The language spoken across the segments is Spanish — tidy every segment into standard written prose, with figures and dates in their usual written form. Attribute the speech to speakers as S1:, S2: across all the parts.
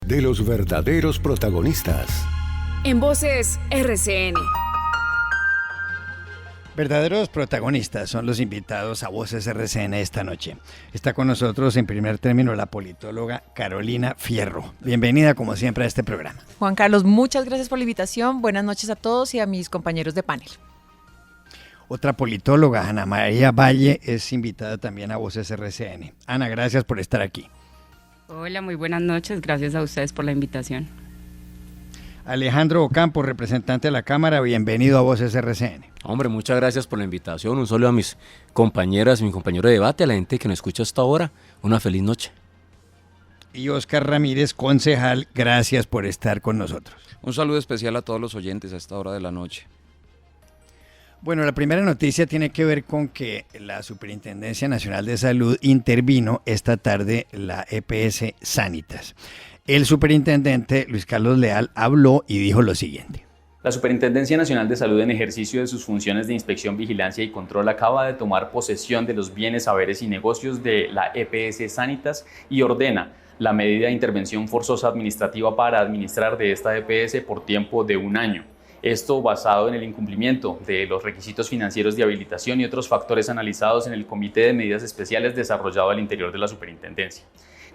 S1: de los verdaderos protagonistas.
S2: En Voces RCN.
S3: Verdaderos protagonistas son los invitados a Voces RCN esta noche. Está con nosotros en primer término la politóloga Carolina Fierro. Bienvenida como siempre a este programa.
S4: Juan Carlos, muchas gracias por la invitación. Buenas noches a todos y a mis compañeros de panel.
S3: Otra politóloga, Ana María Valle, es invitada también a Voces RCN. Ana, gracias por estar aquí.
S5: Hola, muy buenas noches. Gracias a ustedes por la invitación.
S3: Alejandro Ocampo, representante de la Cámara, bienvenido a Voces RCN.
S6: Hombre, muchas gracias por la invitación. Un saludo a mis compañeras y mi compañero de debate, a la gente que nos escucha hasta ahora. Una feliz noche.
S3: Y Oscar Ramírez, concejal, gracias por estar con nosotros.
S7: Un saludo especial a todos los oyentes a esta hora de la noche.
S3: Bueno, la primera noticia tiene que ver con que la Superintendencia Nacional de Salud intervino esta tarde la EPS Sanitas. El superintendente Luis Carlos Leal habló y dijo lo siguiente.
S8: La Superintendencia Nacional de Salud, en ejercicio de sus funciones de inspección, vigilancia y control, acaba de tomar posesión de los bienes, saberes y negocios de la EPS Sanitas y ordena la medida de intervención forzosa administrativa para administrar de esta EPS por tiempo de 1 año. Esto basado en el incumplimiento de los requisitos financieros de habilitación y otros factores analizados en el Comité de Medidas Especiales desarrollado al interior de la Superintendencia.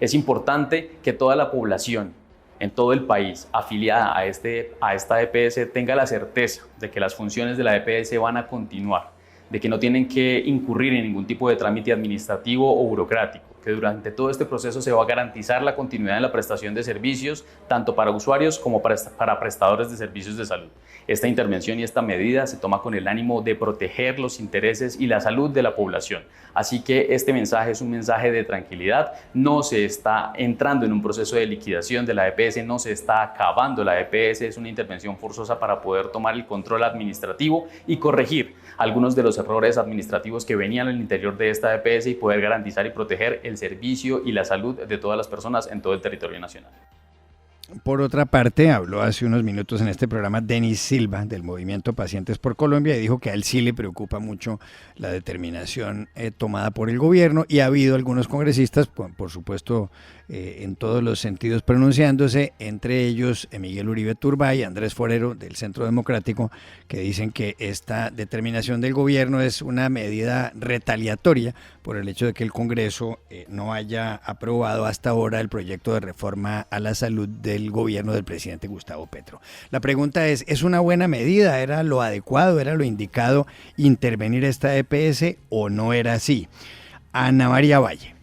S8: Es importante que toda la población en todo el país afiliada a esta EPS tenga la certeza de que las funciones de la EPS van a continuar, de que no tienen que incurrir en ningún tipo de trámite administrativo o burocrático, que durante todo este proceso se va a garantizar la continuidad en la prestación de servicios, tanto para usuarios como para prestadores de servicios de salud. Esta intervención y esta medida se toma con el ánimo de proteger los intereses y la salud de la población. Así que este mensaje es un mensaje de tranquilidad. No se está entrando en un proceso de liquidación de la EPS, no se está acabando la EPS, es una intervención forzosa para poder tomar el control administrativo y corregir algunos de los errores administrativos que venían al interior de esta EPS y poder garantizar y proteger el servicio y la salud de todas las personas en todo el territorio nacional.
S3: Por otra parte, habló hace unos minutos en este programa Denis Silva del Movimiento Pacientes por Colombia y dijo que a él sí le preocupa mucho la determinación tomada por el gobierno y ha habido algunos congresistas, por supuesto, en todos los sentidos pronunciándose, entre ellos Miguel Uribe Turbay y Andrés Forero del Centro Democrático, que dicen que esta determinación del gobierno es una medida retaliatoria por el hecho de que el Congreso no haya aprobado hasta ahora el proyecto de reforma a la salud del gobierno del presidente Gustavo Petro. La pregunta ¿es una buena medida? ¿Era lo adecuado, era lo indicado intervenir esta EPS o no era así? Ana María Valle.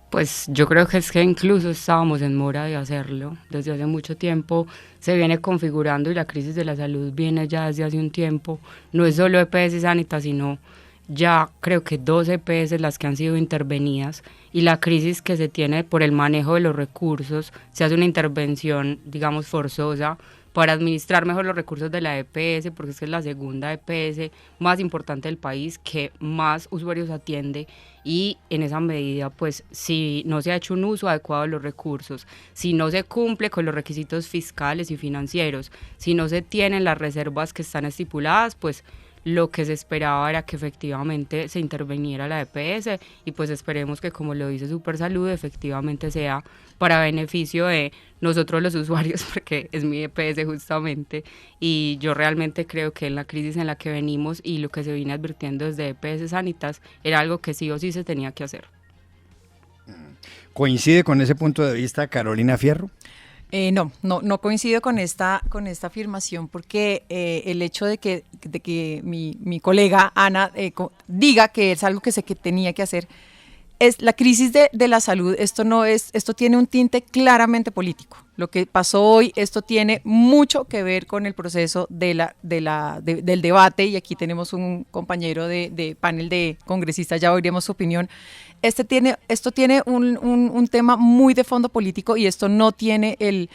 S5: Pues yo creo que es que incluso estábamos en mora de hacerlo. Desde hace mucho tiempo se viene configurando y la crisis de la salud viene ya desde hace un tiempo. No es solo EPS Sanitas, sino ya creo que 2 EPS las que han sido intervenidas y la crisis que se tiene por el manejo de los recursos, se hace una intervención, digamos, forzosa para administrar mejor los recursos de la EPS, porque es que es la segunda EPS más importante del país, que más usuarios atiende, y en esa medida, pues, si no se ha hecho un uso adecuado de los recursos, si no se cumple con los requisitos fiscales y financieros, si no se tienen las reservas que están estipuladas, pues lo que se esperaba era que efectivamente se interviniera la EPS y pues esperemos que, como lo dice Supersalud, efectivamente sea para beneficio de nosotros los usuarios, porque es mi EPS justamente, y yo realmente creo que en la crisis en la que venimos y lo que se viene advirtiendo desde EPS Sanitas era algo que sí o sí se tenía que hacer.
S3: ¿Coincide con ese punto de vista Carolina Fierro?
S4: No coincido con esta afirmación, porque el hecho de que mi colega Ana diga que es algo que tenía que hacer, es la crisis de la salud. Esto tiene un tinte claramente político. Lo que pasó hoy, esto tiene mucho que ver con el proceso del debate, y aquí tenemos un compañero de panel de congresistas, ya oiremos su opinión. Esto tiene un tema muy de fondo político, y esto no tiene el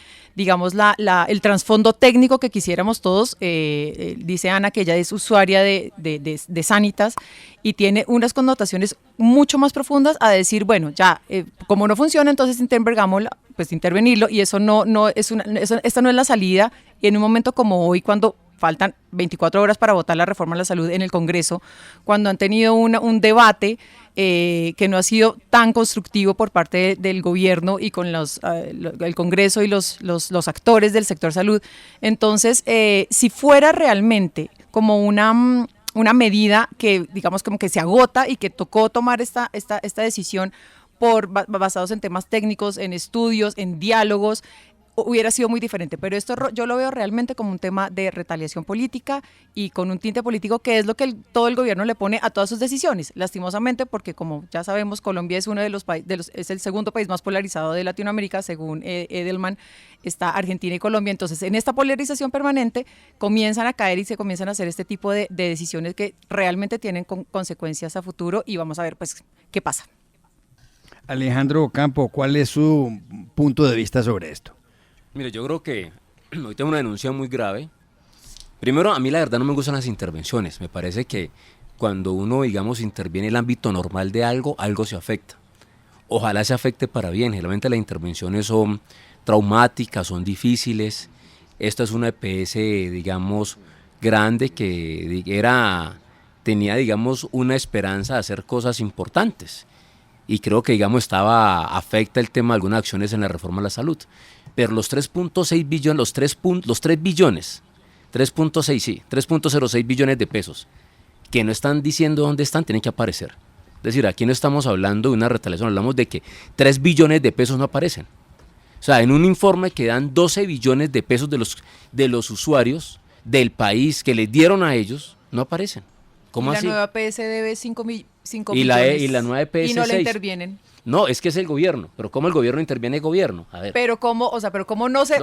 S4: trasfondo técnico que quisiéramos todos. Dice Ana que ella es usuaria de Sanitas y tiene unas connotaciones mucho más profundas a decir, bueno, ya, como no funciona, entonces intervenirlo, y esta no es la salida. Y en un momento como hoy, cuando faltan 24 horas para votar la reforma a la salud en el Congreso, cuando han tenido un debate que no ha sido tan constructivo por parte del gobierno y con el Congreso y los actores del sector salud. Entonces, si fuera realmente como una medida que, digamos, como que se agota y que tocó tomar esta decisión basados en temas técnicos, en estudios, en diálogos, hubiera sido muy diferente, pero esto yo lo veo realmente como un tema de retaliación política y con un tinte político que es lo que todo el gobierno le pone a todas sus decisiones, lastimosamente, porque como ya sabemos, Colombia es uno de los países, es el segundo país más polarizado de Latinoamérica, según Edelman, está Argentina y Colombia. Entonces, en esta polarización permanente comienzan a caer y se comienzan a hacer este tipo de decisiones que realmente tienen consecuencias a futuro, y vamos a ver pues qué pasa.
S3: Alejandro Ocampo, ¿cuál es su punto de vista sobre esto?
S6: Mire, yo creo que hoy tengo una denuncia muy grave. Primero, a mí la verdad no me gustan las intervenciones. Me parece que cuando uno, digamos, interviene en el ámbito normal de algo, algo se afecta. Ojalá se afecte para bien. Generalmente las intervenciones son traumáticas, son difíciles. Esta es una EPS, digamos, grande que tenía, digamos, una esperanza de hacer cosas importantes. Y creo que, digamos, afecta el tema de algunas acciones en la reforma a la salud. Pero los 3.6 billones, los 3 billones, 3.06 billones de pesos, que no están diciendo dónde están, tienen que aparecer. Es decir, aquí no estamos hablando de una retaliación, hablamos de que 3 billones de pesos no aparecen. O sea, en un informe que dan 12 billones de pesos de los usuarios del país que les dieron a ellos, no aparecen. ¿Cómo así?
S4: La nueva EPS debe 5 millones.
S6: Y la nueva EPS
S4: y no
S6: 6.
S4: le intervienen.
S6: No, es que es el gobierno, pero ¿cómo el gobierno interviene el gobierno? A ver.
S4: Pero cómo, o sea, pero cómo no se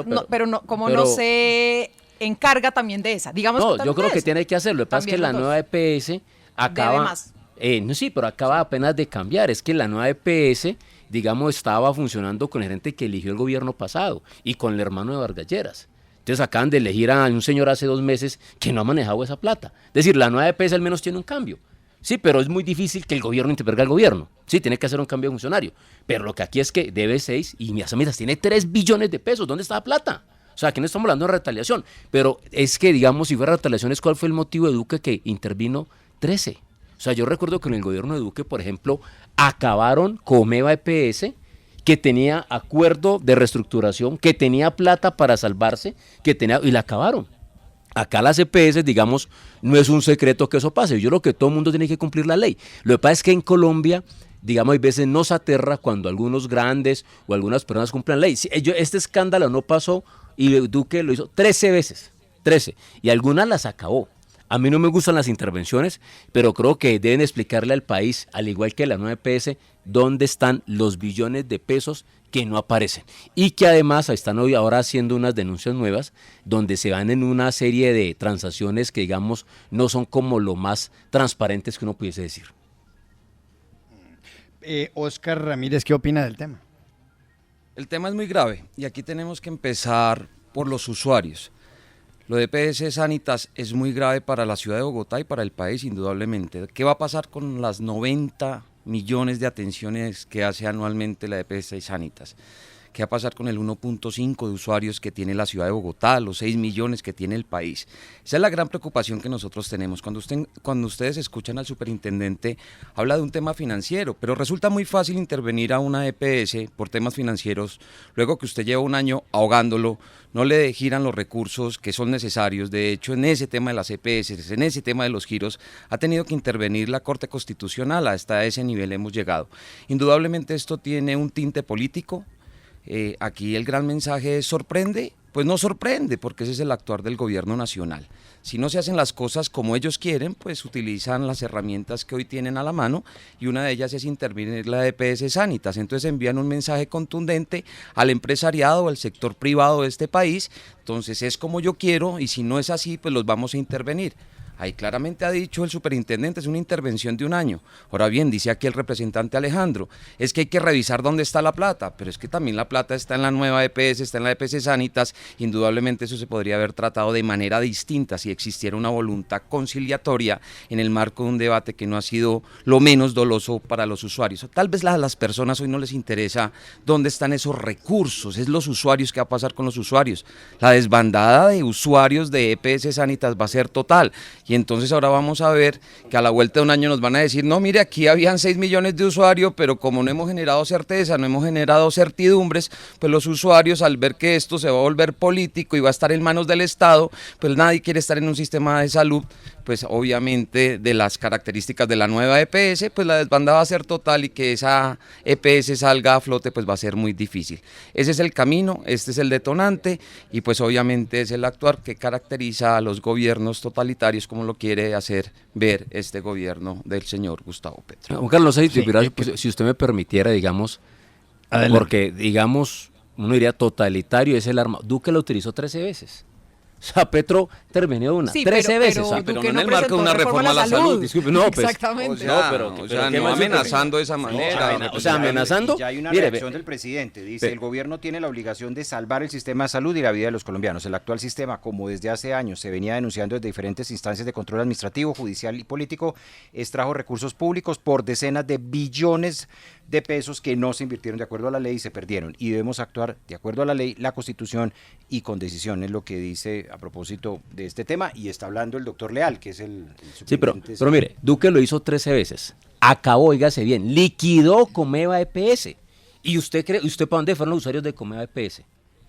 S4: encarga también de esa. Digamos.
S6: No, yo creo que tiene que hacerlo. Lo que pasa es que la nueva EPS acaba.
S4: Debe más.
S6: No, sí, pero acaba apenas de cambiar. Es que la nueva EPS, digamos, estaba funcionando con el gerente que eligió el gobierno pasado y con el hermano de Vargas Lleras. Entonces acaban de elegir a un señor hace 2 meses que no ha manejado esa plata. Es decir, la nueva EPS al menos tiene un cambio. Sí, pero es muy difícil que el gobierno intervenga al gobierno. Sí, tiene que hacer un cambio de funcionario. Pero lo que aquí es que debe 6 y mis amigas tiene 3 billones de pesos. ¿Dónde está la plata? O sea, aquí no estamos hablando de retaliación. Pero es que, digamos, si fuera retaliación, ¿cuál fue el motivo de Duque que intervino 13? O sea, yo recuerdo que en el gobierno de Duque, por ejemplo, acabaron Comeva EPS, que tenía acuerdo de reestructuración, que tenía plata para salvarse, y la acabaron. Acá las EPS, digamos, no es un secreto que eso pase. Yo creo que todo el mundo tiene que cumplir la ley. Lo que pasa es que en Colombia, digamos, hay veces nos aterra cuando algunos grandes o algunas personas cumplen la ley. Este escándalo no pasó y Duque lo hizo 13 veces, 13, y algunas las acabó. A mí no me gustan las intervenciones, pero creo que deben explicarle al país, al igual que la nueva EPS, dónde están los billones de pesos que no aparecen y que además están hoy ahora haciendo unas denuncias nuevas donde se van en una serie de transacciones que, digamos, no son como lo más transparentes que uno pudiese decir.
S3: Oscar Ramírez, ¿qué opina del tema?
S7: El tema es muy grave y aquí tenemos que empezar por los usuarios. Lo de EPS Sanitas es muy grave para la ciudad de Bogotá y para el país, indudablemente. ¿Qué va a pasar con las 90 millones de atenciones que hace anualmente la EPS Sanitas? ¿Qué va a pasar con el 1.5 de usuarios que tiene la ciudad de Bogotá, los 6 millones que tiene el país? Esa es la gran preocupación que nosotros tenemos. Cuando ustedes escuchan al superintendente, habla de un tema financiero, pero resulta muy fácil intervenir a una EPS por temas financieros, luego que usted lleva un año ahogándolo, no le giran los recursos que son necesarios. De hecho, en ese tema de las EPS, en ese tema de los giros, ha tenido que intervenir la Corte Constitucional. Hasta ese nivel hemos llegado. Indudablemente esto tiene un tinte político. Aquí el gran mensaje es: ¿sorprende? Pues no sorprende, porque ese es el actuar del gobierno nacional. Si no se hacen las cosas como ellos quieren, pues utilizan las herramientas que hoy tienen a la mano, y una de ellas es intervenir la EPS Sanitas. Entonces envían un mensaje contundente al empresariado, al sector privado de este país. Entonces es como yo quiero, y si no es así, pues los vamos a intervenir. Ahí claramente ha dicho el superintendente, es una intervención de un año. Ahora bien, dice aquí el representante Alejandro, es que hay que revisar dónde está la plata, pero es que también la plata está en la nueva EPS, está en la EPS Sanitas, indudablemente eso se podría haber tratado de manera distinta si existiera una voluntad conciliatoria en el marco de un debate que no ha sido lo menos doloso para los usuarios. Tal vez a las personas hoy no les interesa dónde están esos recursos, es los usuarios, qué va a pasar con los usuarios. La desbandada de usuarios de EPS Sanitas va a ser total. Y entonces ahora vamos a ver que a la vuelta de un año nos van a decir, no, mire, aquí habían 6 millones de usuarios, pero como no hemos generado certeza, no hemos generado certidumbres, pues los usuarios al ver que esto se va a volver político y va a estar en manos del Estado, pues nadie quiere estar en un sistema de salud, pues obviamente de las características de la nueva EPS, pues la desbandada va a ser total y que esa EPS salga a flote, pues va a ser muy difícil. Ese es el camino, este es el detonante y pues obviamente es el actuar que caracteriza a los gobiernos totalitarios como lo quiere hacer ver este gobierno del señor Gustavo Petro.
S6: Juan Carlos, pues, si usted me permitiera, digamos,
S3: Adelante.
S6: porque digamos, uno diría totalitario es el arma. Duque lo utilizó 13 veces. O sea, Petro terminó una,
S4: Sí,
S6: 13 veces.
S7: pero
S4: Duque
S7: no en el marco de una reforma a la salud.
S6: Disculpe, no, pues,
S4: Exactamente.
S6: ¿qué
S7: No
S6: más
S7: amenazando de esa manera.
S6: O sea, amenazando.
S9: Y ya hay una
S6: Mire,
S9: reacción del presidente, dice, el gobierno tiene la obligación de salvar el sistema de salud y la vida de los colombianos. El actual sistema, como desde hace años se venía denunciando desde diferentes instancias de control administrativo, judicial y político, extrajo recursos públicos por decenas de billones de pesos que no se invirtieron de acuerdo a la ley y se perdieron. Y debemos actuar de acuerdo a la ley, la Constitución y con decisión, es lo que dice a propósito de este tema. Y está hablando el doctor Leal, que es el
S6: sí, pero
S9: superintendente.
S6: mire, Duque lo hizo 13 veces. Acabó, oígase bien, liquidó Comeva EPS. ¿Y usted para dónde fueron los usuarios de Comeva EPS?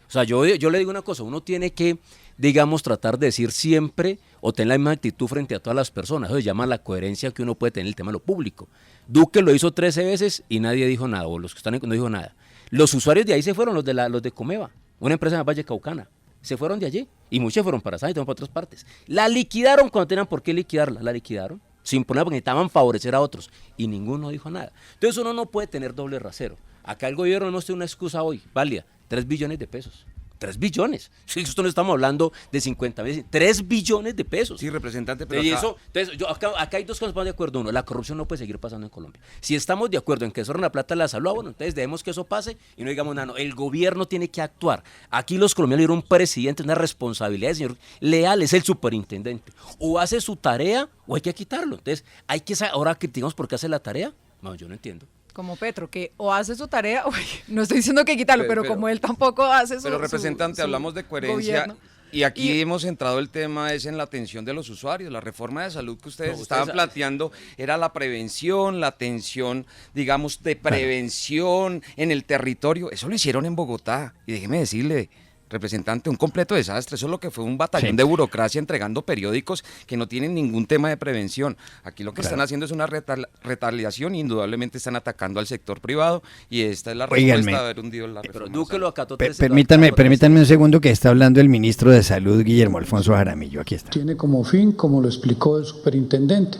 S6: O sea, yo le digo una cosa, uno tiene que, digamos, tratar de decir siempre o tener la misma actitud frente a todas las personas. Eso se llama la coherencia que uno puede tener en el tema de lo público. Duque lo hizo 13 veces y nadie dijo nada, o los que están no dijo nada. Los usuarios de ahí se fueron, los de Comeva, una empresa en Valle Caucana. Se fueron de allí y muchos fueron para Sanitas y para otras partes. La liquidaron cuando tenían por qué liquidarla, la liquidaron sin poner porque necesitaban favorecer a otros y ninguno dijo nada. Entonces uno no puede tener doble rasero. Acá el gobierno no tiene una excusa hoy, válida, 3 billones de pesos. 3 billones. Si esto no estamos hablando de 50 veces, 3 billones de pesos.
S7: Sí, representante, pero
S6: Y
S7: acá...
S6: eso, entonces, acá hay dos cosas de acuerdo. Uno, la corrupción no puede seguir pasando en Colombia. Si estamos de acuerdo en que eso es una plata de la salud, bueno, entonces debemos que eso pase y no digamos nada. No, el gobierno tiene que actuar. Aquí los colombianos dieron un presidente, una responsabilidad, el señor Leal es el superintendente. O hace su tarea o hay que quitarlo. Entonces, hay que saber, ahora criticamos por qué hace la tarea. No, yo no entiendo.
S4: Como Petro, que o hace su tarea, no estoy diciendo que quitarlo, pero como él tampoco hace su
S7: Pero representante, hablamos de coherencia
S4: gobierno.
S7: y aquí hemos centrado el tema es en la atención de los usuarios. La reforma de salud que ustedes estaban planteando era la prevención, la atención, digamos, de prevención en el territorio. Eso lo hicieron en Bogotá y déjeme decirle, representante, un completo desastre. Eso es lo que fue un batallón de burocracia entregando periódicos que no tienen ningún tema de prevención. Aquí lo que están haciendo es una retaliación, indudablemente están atacando al sector privado y esta es la respuesta de haber hundido la reforma.
S6: Pero Duque lo acató.
S3: Permítanme un segundo que está hablando el ministro de Salud, Guillermo Alfonso Jaramillo. Aquí está.
S10: Tiene como fin, como lo explicó el superintendente,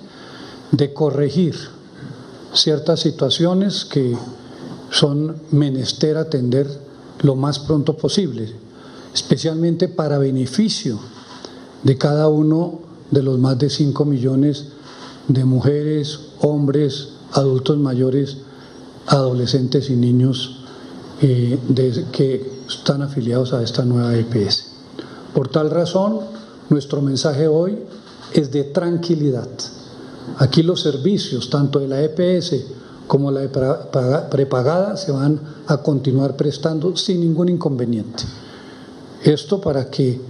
S10: de corregir ciertas situaciones que son menester atender lo más pronto posible, especialmente para beneficio de cada uno de los más de 5 millones de mujeres, hombres, adultos mayores, adolescentes y niños que están afiliados a esta nueva EPS. Por tal razón, nuestro mensaje hoy es de tranquilidad. Aquí los servicios, tanto de la EPS como la prepagada, se van a continuar prestando sin ningún inconveniente. Esto para que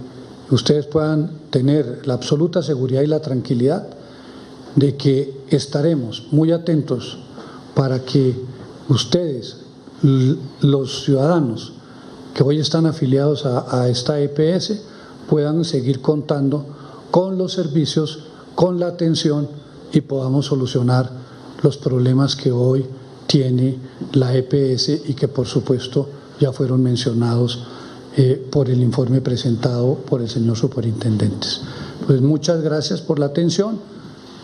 S10: ustedes puedan tener la absoluta seguridad y la tranquilidad de que estaremos muy atentos para que ustedes, los ciudadanos que hoy están afiliados a esta EPS, puedan seguir contando con los servicios, con la atención y podamos solucionar los problemas que hoy tiene la EPS y que por supuesto ya fueron mencionados por el informe presentado por el señor superintendente. Pues muchas gracias por la atención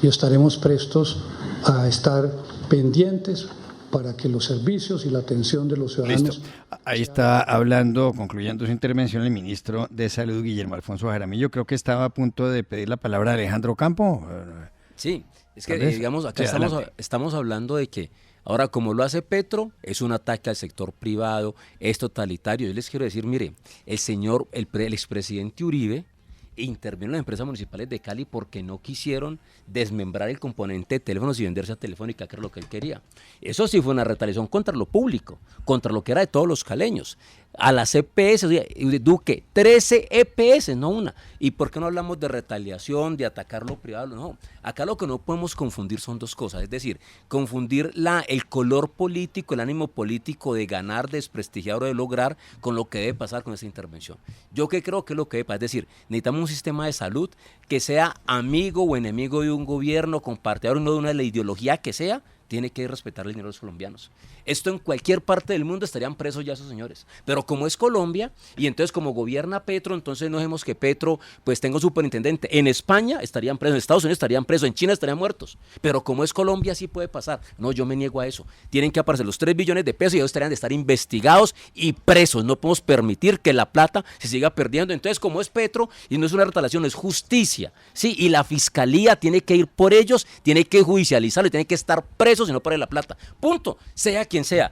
S10: y estaremos prestos a estar pendientes para que los servicios y la atención de los ciudadanos...
S3: Listo. Ahí está hablando, concluyendo su intervención, el ministro de Salud, Guillermo Alfonso Jaramillo. Creo que estaba a punto de pedir la palabra a Alejandro Campo.
S6: Sí, es que
S3: ¿Tal vez?
S6: digamos, acá
S3: Sí,
S6: estamos hablando de que ahora como lo hace Petro, es un ataque al sector privado, es totalitario. Yo les quiero decir, mire, el expresidente Uribe intervino en las empresas municipales de Cali porque no quisieron desmembrar el componente de teléfonos y venderse a Telefónica, que era lo que él quería. Eso sí fue una retaliación contra lo público, contra lo que era de todos los caleños. A las EPS, Duque, 13 EPS, no una. ¿Y por qué no hablamos de retaliación, de atacar lo privado? No, acá lo que no podemos confundir son dos cosas, es decir, confundir el color político, el ánimo político de ganar, de desprestigiar o de lograr con lo que debe pasar con esa intervención. Yo que creo que es lo que debe pasar, es decir, necesitamos un sistema de salud que sea amigo o enemigo de un gobierno, compartidor o no de una de la ideología que sea, tiene que respetar el dinero de los colombianos. Esto en cualquier parte del mundo estarían presos ya esos señores. Pero como es Colombia, y entonces como gobierna Petro, entonces no dejemos que Petro pues tenga un superintendente. En España estarían presos, en Estados Unidos estarían presos, en China estarían muertos. Pero como es Colombia, sí puede pasar. No, yo me niego a eso. Tienen que aparecer los 3 billones de pesos y ellos estarían de estar investigados y presos. No podemos permitir que la plata se siga perdiendo. Entonces, como es Petro, y no es una retaliación, es justicia. Sí, y la fiscalía tiene que ir por ellos, tiene que judicializarlo y tiene que estar presos y no por la plata. Punto. Sea quien sea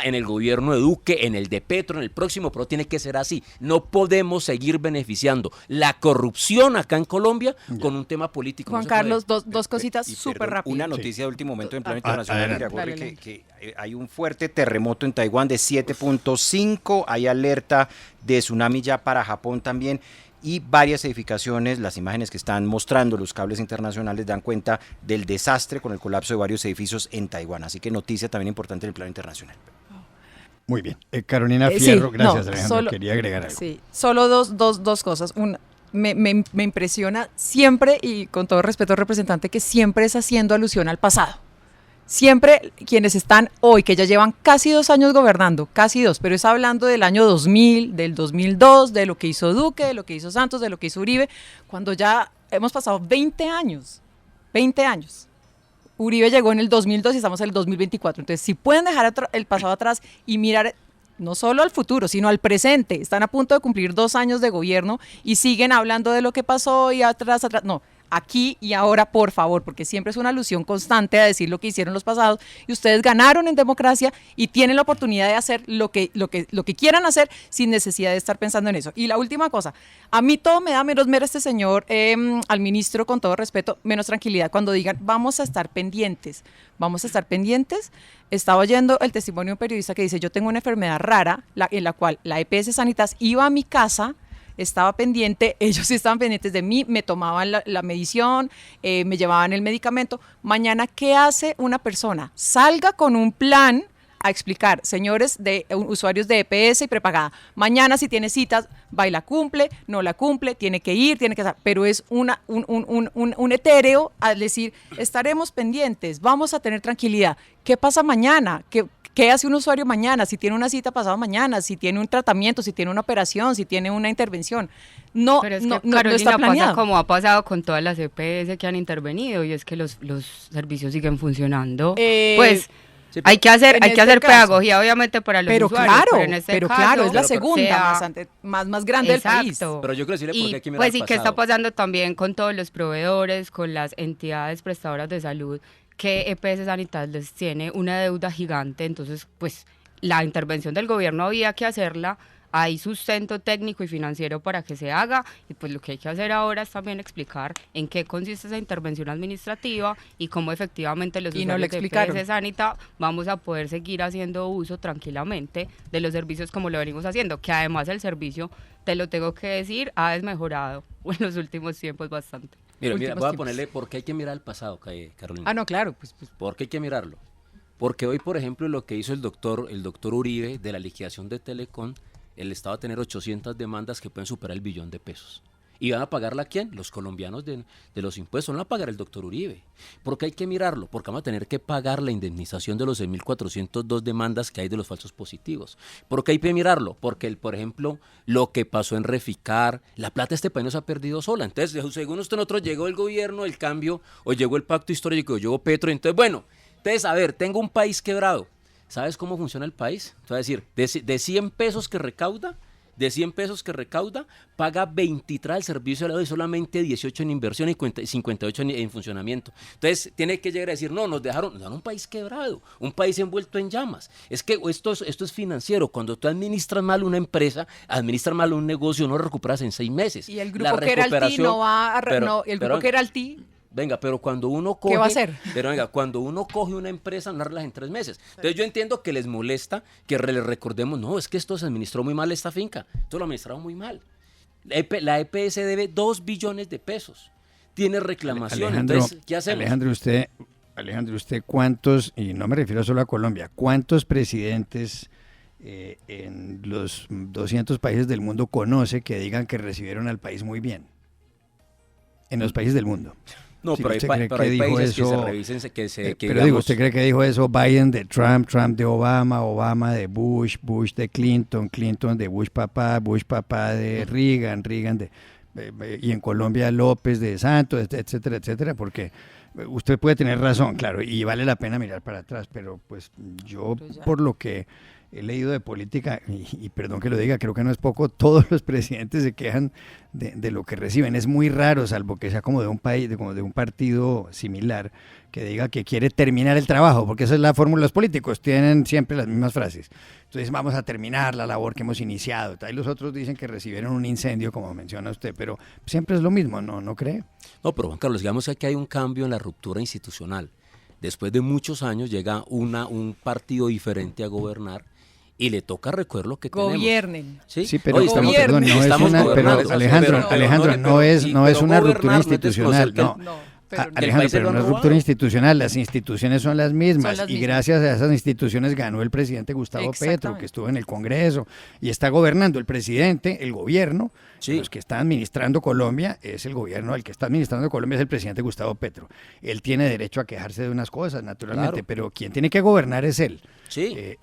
S6: en el gobierno de Duque, en el de Petro, en el próximo, pero tiene que ser así. No podemos seguir beneficiando la corrupción acá en Colombia con un tema político.
S4: Juan
S6: no
S4: Carlos, dos cositas súper rápidas.
S9: Una noticia de último momento en plano internacional,
S3: adelante.
S9: que hay un fuerte terremoto en Taiwán de 7.5, hay alerta de tsunami ya para Japón también. Y varias edificaciones, las imágenes que están mostrando los cables internacionales dan cuenta del desastre con el colapso de varios edificios en Taiwán. Así que noticia también importante en el plano internacional.
S3: Muy bien. Carolina Fierro,
S4: sí,
S3: gracias,
S4: no,
S3: Alejandro. Quería agregar algo.
S4: Sí, solo dos cosas. Una, me impresiona siempre, y con todo respeto al representante, que siempre es haciendo alusión al pasado. Siempre quienes están hoy, que ya llevan casi 2 años gobernando, casi 2, pero es hablando del año 2000, del 2002, de lo que hizo Duque, de lo que hizo Santos, de lo que hizo Uribe, cuando ya hemos pasado 20 años. Uribe llegó en el 2002 y estamos en el 2024. Entonces, si pueden dejar el pasado atrás y mirar no solo al futuro, sino al presente, están a punto de cumplir 2 años de gobierno y siguen hablando de lo que pasó y atrás, no. Aquí y ahora, por favor, porque siempre es una alusión constante a decir lo que hicieron los pasados, y ustedes ganaron en democracia y tienen la oportunidad de hacer lo que quieran hacer sin necesidad de estar pensando en eso. Y la última cosa, a mí todo me da menos mera este señor, al ministro, con todo respeto, menos tranquilidad cuando digan vamos a estar pendientes. Estaba oyendo el testimonio de un periodista que dice, yo tengo una enfermedad rara en la cual la EPS Sanitas iba a mi casa, estaba pendiente, ellos estaban pendientes de mí, me tomaban la medición, me llevaban el medicamento. Mañana, ¿qué hace una persona? Salga con un plan a explicar, señores de usuarios de EPS y prepagada, mañana si tiene citas, va y la cumple, no la cumple, tiene que ir, tiene que hacer, pero es un etéreo al decir, estaremos pendientes, vamos a tener tranquilidad. ¿Qué pasa mañana? ¿Qué hace un usuario mañana? Si tiene una cita pasado mañana, si tiene un tratamiento, si tiene una operación, si tiene una intervención. No,
S5: pero es que,
S4: no
S5: Carolina,
S4: está planeado.
S5: pasa como ha pasado con todas las EPS que han intervenido, y es que los servicios siguen funcionando. Pues
S6: Sí,
S5: hay que hacer
S4: caso,
S5: pedagogía, obviamente, para los usuarios.
S4: Pero claro, es la segunda más grande del país.
S6: Pero yo quiero decirle por qué hay que mirar
S5: pues
S6: al
S5: sí, ¿qué está
S6: pasado?
S5: pasando también con todos los proveedores, con las entidades prestadoras de salud, que EPS Sanitas les tiene una deuda gigante? Entonces, pues la intervención del gobierno había que hacerla, hay sustento técnico y financiero para que se haga, y pues lo que hay que hacer ahora es también explicar en qué consiste esa intervención administrativa y cómo efectivamente los usuarios de EPS Sanita vamos a poder seguir haciendo uso tranquilamente de los servicios como lo venimos haciendo, que además el servicio, te lo tengo que decir, ha desmejorado en los últimos tiempos bastante.
S6: Mira, voy a ponerle por qué hay que mirar al pasado, Carolina.
S4: Ah, no, claro. Pues.
S6: ¿Por qué hay que mirarlo? Porque hoy, por ejemplo, lo que hizo el doctor Uribe de la liquidación de Telecom, el Estado va a tener 800 demandas que pueden superar el $1 billón. ¿Y van a pagarla quién? Los colombianos de los impuestos. No van a pagar el doctor Uribe. ¿Por qué hay que mirarlo? Porque vamos a tener que pagar la indemnización de los 6.402 demandas que hay de los falsos positivos. ¿Por qué hay que mirarlo? Porque, por ejemplo, lo que pasó en Reficar, la plata de este país no se ha perdido sola. Entonces, según usted, nosotros llegó el gobierno, el cambio, o llegó el pacto histórico, o llegó Petro. Entonces, bueno, a ver, tengo un país quebrado. ¿sabes cómo funciona el país? O sea, es decir, de 100 pesos que recauda, paga 23 al servicio de la y solamente 18 en inversión y 58 en funcionamiento. Entonces, tiene que llegar a decir, no, nos dejaron un país quebrado, un país envuelto en llamas. Es que esto es financiero. Cuando tú administras mal una empresa, administras mal un negocio, no lo recuperas en 6 meses.
S4: Y el grupo que era el TI no va a... el grupo que era el TI...
S6: Venga, pero cuando uno coge...
S4: ¿Qué va a hacer?
S6: Pero venga, cuando uno coge una empresa, no arregla en 3 meses. Entonces yo entiendo que les molesta que les recordemos, no, es que esto se administró muy mal esta finca. Esto lo administraron muy mal. La EPS debe 2 billones de pesos. Tiene reclamación. Entonces, ¿qué hacemos?
S3: Alejandro, usted cuántos, y no me refiero solo a Colombia, cuántos presidentes en los 200 países del mundo conoce que digan que recibieron al país muy bien? En los países del mundo.
S6: No,
S3: Sí,
S6: pero hay,
S3: ¿usted
S6: pero
S3: cree
S6: hay
S3: que dijo
S6: países que se
S3: eso?
S6: revisen, que
S3: Pero digo, ¿usted cree que dijo eso Biden de Trump, Trump de Obama, Obama de Bush, Bush de Clinton, Clinton de Bush papá de Reagan, Reagan de... y en Colombia López de Santos, etcétera, etcétera? Porque usted puede tener razón, claro, y vale la pena mirar para atrás, pero pues yo por lo que he leído de política, y perdón que lo diga, creo que no es poco, todos los presidentes se quejan de lo que reciben. Es muy raro, salvo que sea como de un país, como de un partido similar, que diga que quiere terminar el trabajo, porque esa es la fórmula de los políticos, tienen siempre las mismas frases. Entonces vamos a terminar la labor que hemos iniciado. Y los otros dicen que recibieron un incendio, como menciona usted, pero siempre es lo mismo, ¿no cree?
S6: No, pero Juan Carlos, digamos que aquí hay un cambio en la ruptura institucional. Después de muchos años llega un partido diferente a gobernar y le toca recoger lo que
S4: Gobiernen.
S6: tenemos.
S3: Sí, pero
S6: Oye,
S3: perdón, no es una, pero Alejandro, no es una ruptura institucional, no. Alejandro, pero no es ruptura institucional, las instituciones son las mismas y gracias a esas instituciones ganó el presidente Gustavo Petro, que estuvo en el Congreso y está gobernando el presidente, el gobierno, los que están administrando Colombia es el gobierno, el que está administrando Colombia es el presidente Gustavo Petro. Él tiene derecho a quejarse de unas cosas, naturalmente, pero quien tiene que gobernar es él.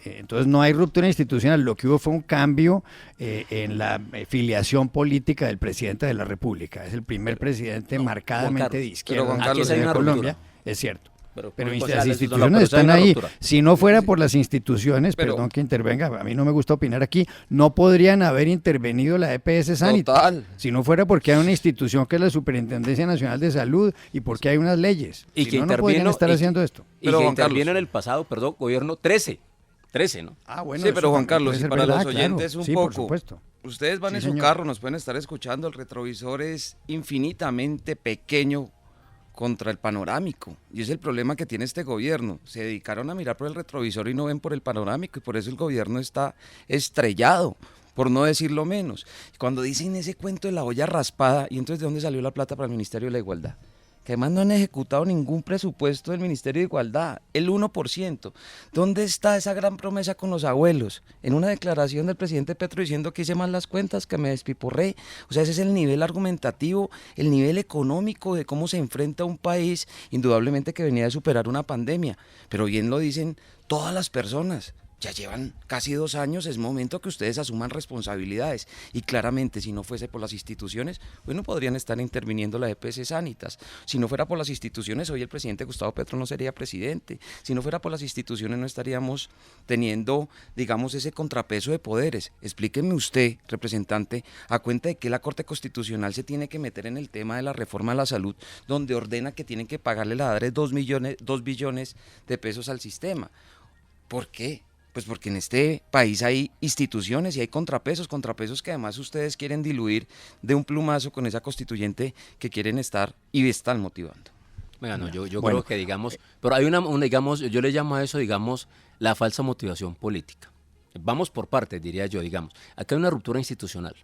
S3: Entonces no hay ruptura institucional, lo que hubo fue un cambio en la filiación política del presidente de la República. Es el primer presidente marcadamente de izquierda en Colombia, es cierto. Pero las instituciones están ahí. Si no fuera por las instituciones, perdón que intervenga, a mí no me gusta opinar aquí, no podrían haber intervenido la EPS Sanitas. Si no fuera porque hay una institución que es la Superintendencia Nacional de Salud y porque hay unas leyes.
S6: Y
S3: si
S6: que
S3: no podrían estar haciendo esto.
S6: Y que interviene en el pasado, gobierno 13, ¿no?
S7: Bueno, sí, pero Juan Carlos, y para los oyentes un poco,
S3: por supuesto.
S7: Ustedes van en su carro, nos pueden estar escuchando, el retrovisor es infinitamente pequeño contra el panorámico, y es el problema que tiene este gobierno. Se dedicaron a mirar por el retrovisor y no ven por el panorámico, y por eso el gobierno está estrellado, por no decirlo menos. Cuando dicen ese cuento de la olla raspada, ¿y entonces de dónde salió la plata para el Ministerio de la Igualdad? Que además no han ejecutado ningún presupuesto del Ministerio de Igualdad, el 1%. ¿Dónde está esa gran promesa con los abuelos? En una declaración del presidente Petro diciendo que hice mal las cuentas, que me despiporré. O sea, ese es el nivel argumentativo, el nivel económico de cómo se enfrenta un país, indudablemente que venía de superar una pandemia. Pero bien lo dicen todas las personas. Ya llevan casi 2 años, es momento que ustedes asuman responsabilidades. Y claramente, si no fuese por las instituciones, hoy no podrían estar interviniendo la EPS Sanitas. Si no fuera por las instituciones, hoy el presidente Gustavo Petro no sería presidente. Si no fuera por las instituciones, no estaríamos teniendo, digamos, ese contrapeso de poderes. Explíqueme usted, representante, a cuenta de que la Corte Constitucional se tiene que meter en el tema de la reforma a la salud, donde ordena que tienen que pagarle la ADRE 2 billones de pesos al sistema. ¿Por qué? Pues porque en este país hay instituciones y hay contrapesos que además ustedes quieren diluir de un plumazo con esa constituyente que quieren estar y están motivando.
S6: Venga, no, yo creo que digamos, pero hay digamos, yo le llamo a eso, digamos, la falsa motivación política. Vamos por partes, diría yo, digamos. Acá hay una ruptura institucional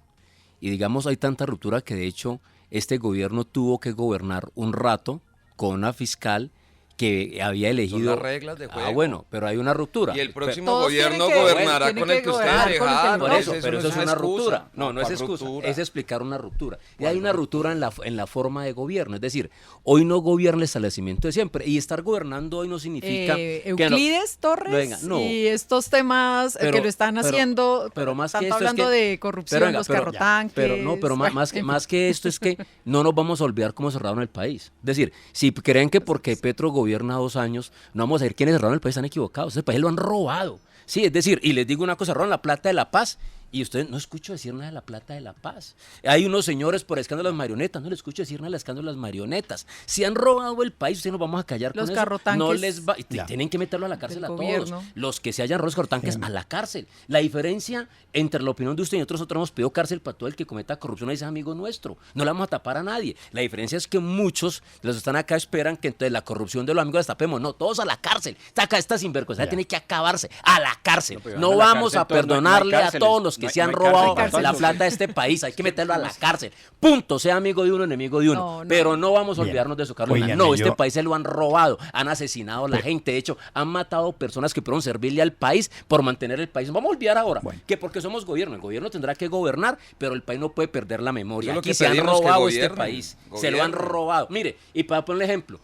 S6: y digamos hay tanta ruptura que de hecho este gobierno tuvo que gobernar un rato con una fiscal que había elegido.
S7: Son las reglas de juego.
S6: Bueno, pero hay una ruptura.
S7: Y el próximo gobierno gobernará con el que ustedes dejaron.
S6: Por eso, pero eso es una ruptura. No es excusa, es explicar una ruptura. Y hay una ruptura en la forma de gobierno. Es decir, hoy no gobierna el establecimiento de siempre. Y estar gobernando hoy no significa...
S4: Euclides Torres y estos temas que lo están haciendo,
S6: pero más
S4: tanto
S6: que esto
S4: hablando de corrupción, los carrotanques...
S6: Pero más que esto es que no nos vamos a olvidar cómo cerraron el país. Es decir, si creen que porque Petro gobierna gobierna 2 años, no vamos a ver quiénes robaron el país, están equivocados, ese país lo han robado. Sí, es decir, y les digo una cosa, roban la plata de la paz, y ustedes no escucho decir nada de la plata de la paz. Hay unos señores por escándalo de las marionetas, no les escucho decir nada del escándalo de las marionetas. Si han robado el país, ustedes nos vamos a callar
S4: Los
S6: con eso.
S4: carrotanques
S6: No les va, tienen que meterlo a la cárcel a todos.
S4: Gobierno.
S6: Los que se hayan robado los carrotanques a la cárcel. La diferencia entre la opinión de usted y nosotros hemos pedido cárcel para todo el que cometa corrupción y sea amigo nuestro. No le vamos a tapar a nadie. La diferencia es que muchos de los que están acá esperan que entonces la corrupción de los amigos la tapemos. No, todos a la cárcel. Esta sinvergüenza tiene que acabarse. A la cárcel. No vamos a perdonarle a todos los que se han robado la plata de este país. Hay que meterlo a la cárcel. Punto. Sea amigo de uno, enemigo de uno. Pero no vamos a olvidarnos de eso, Carolina.
S3: Oigan,
S6: No, este país se lo han robado. Han asesinado a la gente. De hecho, han matado personas que pudieron servirle al país por mantener el país. Vamos a olvidar ahora que porque somos gobierno. El gobierno tendrá que gobernar, pero el país no puede perder la memoria. Aquí se han robado este país. Se lo han robado. Mire, y para poner un ejemplo,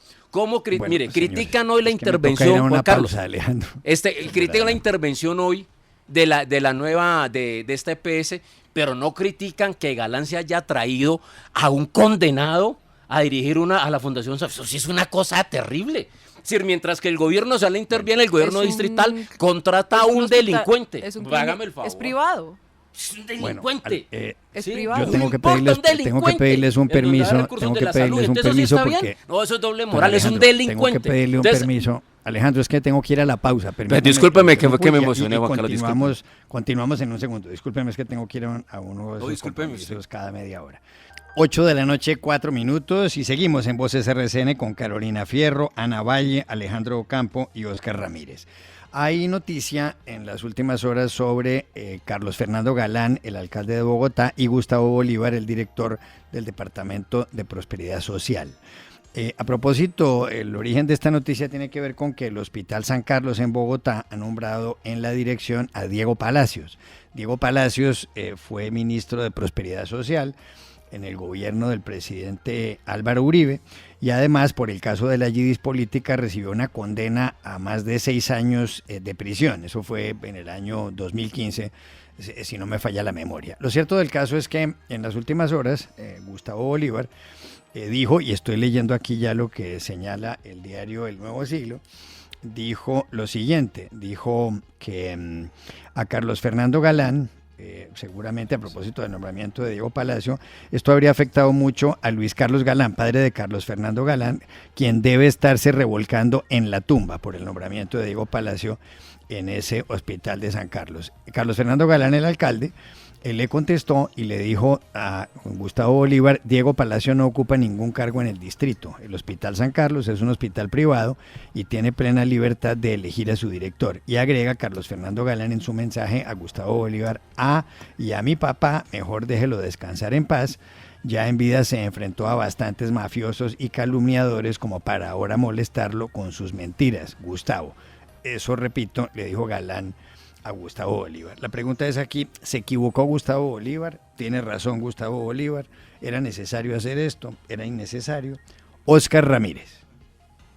S6: mire, critican hoy la intervención, Juan Carlos.
S3: Alejandro.
S6: Critican la intervención hoy de la nueva, de esta EPS, pero no critican que Galán se haya traído a un condenado a dirigir a la Fundación. Eso sí es una cosa terrible. Es decir, mientras que el gobierno se le interviene, el gobierno distrital contrata a un delincuente. Hágame el favor.
S4: Es privado.
S6: Es un delincuente.
S4: Es privado.
S3: Yo tengo que pedirles un permiso. Porque
S6: no, eso es doble moral, es un delincuente.
S3: Tengo que pedirle un permiso. Alejandro, es que tengo que ir a la pausa.
S6: Discúlpeme que me emocioné, Juan Carlos.
S3: Continuamos en un segundo. Discúlpeme, es que tengo que ir a unos compromisos cada media hora. 8 de la noche, 4 minutos, y seguimos en Voces RCN con Carolina Fierro, Ana Valle, Alejandro Ocampo y Óscar Ramírez. Hay noticia en las últimas horas sobre Carlos Fernando Galán, el alcalde de Bogotá, y Gustavo Bolívar, el director del Departamento de Prosperidad Social. A propósito, el origen de esta noticia tiene que ver con que el Hospital San Carlos en Bogotá ha nombrado en la dirección a Diego Palacios. Diego Palacios fue ministro de Prosperidad Social en el gobierno del presidente Álvaro Uribe, y además por el caso de la yidis política recibió una condena a más de 6 años de prisión. Eso fue en el año 2015, si no me falla la memoria. Lo cierto del caso es que en las últimas horas Gustavo Bolívar dijo, y estoy leyendo aquí ya lo que señala el diario El Nuevo Siglo, dijo lo siguiente, dijo que a Carlos Fernando Galán, seguramente a propósito del nombramiento de Diego Palacio, esto habría afectado mucho a Luis Carlos Galán, padre de Carlos Fernando Galán, quien debe estarse revolcando en la tumba por el nombramiento de Diego Palacio en ese hospital de San Carlos. Carlos Fernando Galán, el alcalde, él le contestó y le dijo a Gustavo Bolívar: Diego Palacio no ocupa ningún cargo en el distrito. El Hospital San Carlos es un hospital privado y tiene plena libertad de elegir a su director. Y agrega Carlos Fernando Galán en su mensaje a Gustavo Bolívar: y a mi papá, mejor déjelo descansar en paz. Ya en vida se enfrentó a bastantes mafiosos y calumniadores como para ahora molestarlo con sus mentiras. Gustavo, eso repito, le dijo Galán a Gustavo Bolívar. La pregunta es aquí, ¿se equivocó Gustavo Bolívar? ¿Tiene razón Gustavo Bolívar? ¿Era necesario hacer esto? ¿Era innecesario? Óscar Ramírez.